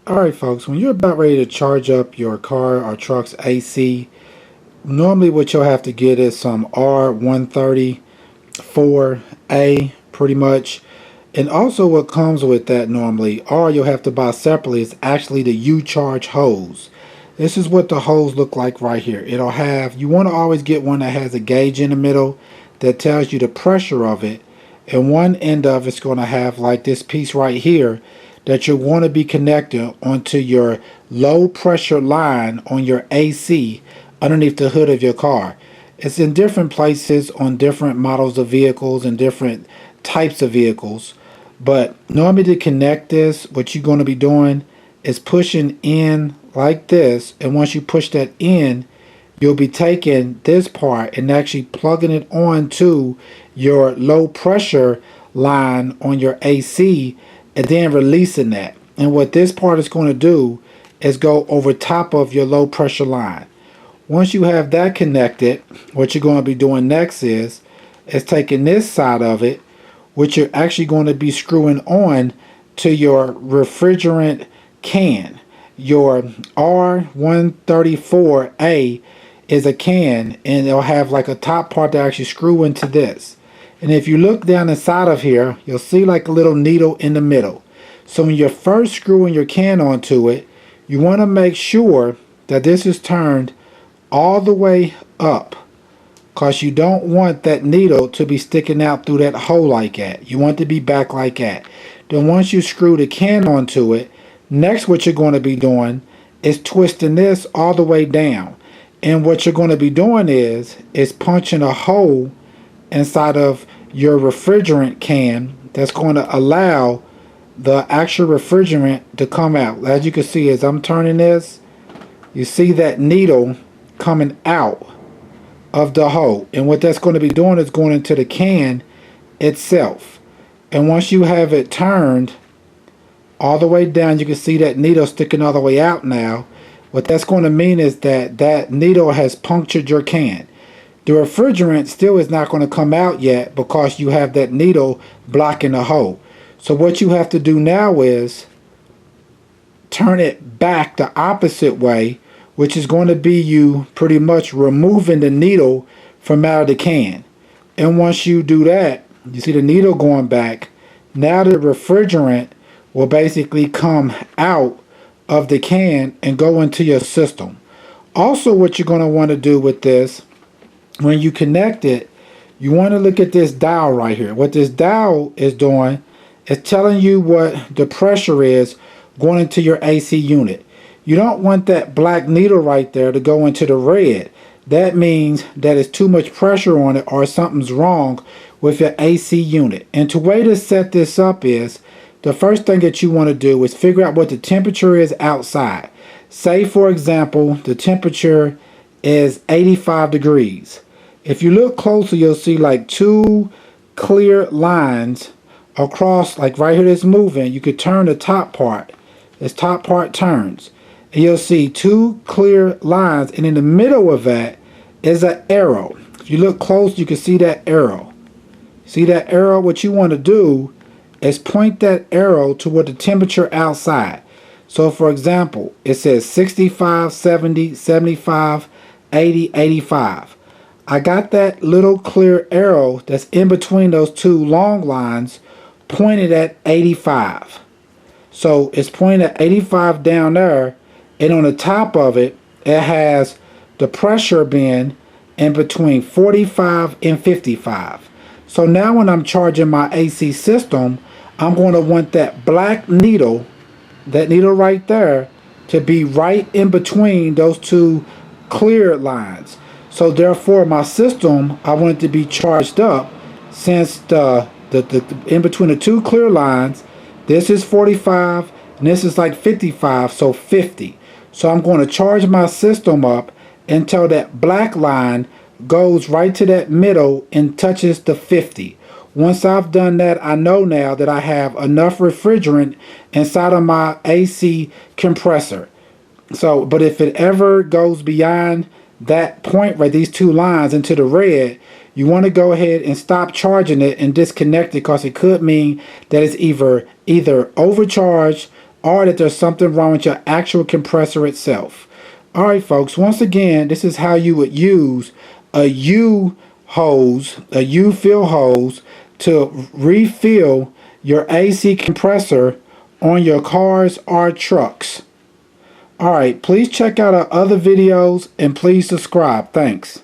Alright folks, when you're about ready to charge up your car or truck's AC, normally what you'll have to get is some R134A pretty much. And also what comes with that normally, or you'll have to buy separately, is actually the U-Charge hose. This is what the hose look like right here. It'll have, you want to always get one that has a gauge in the middle that tells you the pressure of it. And one end of it's going to have like this piece right here that you want to be connected onto your low pressure line on your AC underneath the hood of your car. It's in different places on different models of vehicles and different types of vehicles, but normally to connect this, what you're going to be doing is pushing in like this, and once you push that in, you'll be taking this part and actually plugging it onto your low pressure line on your AC and then releasing that. And what this part is going to do is go over top of your low pressure line. Once you have that connected, what you're going to be doing next is taking this side of it, which you're actually going to be screwing on to your refrigerant can. Your R134A is a can, and it'll have like a top part that actually screw into this. And if you look down inside of here, you'll see like a little needle in the middle. So when you're first screwing your can onto it, you want to make sure that this is turned all the way up, because you don't want that needle to be sticking out through that hole like that. You want it to be back like that. Then once you screw the can onto it, next what you're going to be doing is twisting this all the way down. And what you're going to be doing is punching a hole inside of your refrigerant can that's going to allow the actual refrigerant to come out. As you can see, as I'm turning this, you see that needle coming out of the hole, and what that's going to be doing is going into the can itself. And once you have it turned all the way down, you can see that needle sticking all the way out now. What that's going to mean is that that needle has punctured your can. The refrigerant still is not going to come out yet because you have that needle blocking the hole. So what you have to do now is turn it back the opposite way, which is going to be you pretty much removing the needle from out of the can. And once you do that, you see the needle going back. Now the refrigerant will basically come out of the can and go into your system. Also, what you're going to want to do with this, when you connect it, you want to look at this dial right here. What this dial is doing is telling you what the pressure is going into your AC unit. You don't want that black needle right there to go into the red. That means that it's too much pressure on it or something's wrong with your AC unit. And the way to set this up is, the first thing that you want to do is figure out what the temperature is outside. Say, for example, the temperature is 85 degrees. If you look closer, you'll see like two clear lines across, like right here that's moving. You could turn the top part. This top part turns. And you'll see two clear lines, and in the middle of that is an arrow. If you look close, you can see that arrow. See that arrow? What you want to do is point that arrow toward the temperature outside. So for example, it says 65, 70, 75, 80, 85. I got that little clear arrow that's in between those two long lines pointed at 85. So it's pointed at 85 down there, and on the top of it, it has the pressure band in between 45 and 55. So now when I'm charging my AC system, I'm going to want that black needle, that needle right there, to be right in between those two clear lines. So therefore my system, I want it to be charged up, since the in between the two clear lines, this is 45 and this is like 55, so 50. So I'm going to charge my system up until that black line goes right to that middle and touches the 50. Once I've done that, I know now that I have enough refrigerant inside of my AC compressor. So, but if it ever goes beyond that point right, these two lines into the red, you want to go ahead and stop charging it and disconnect it, because it could mean that it's either overcharged or that there's something wrong with your actual compressor itself. Alright folks, once again, this is how you would use a U-hose, a U-fill hose, to refill your AC compressor on your cars or trucks. Alright, please check out our other videos and please subscribe. Thanks.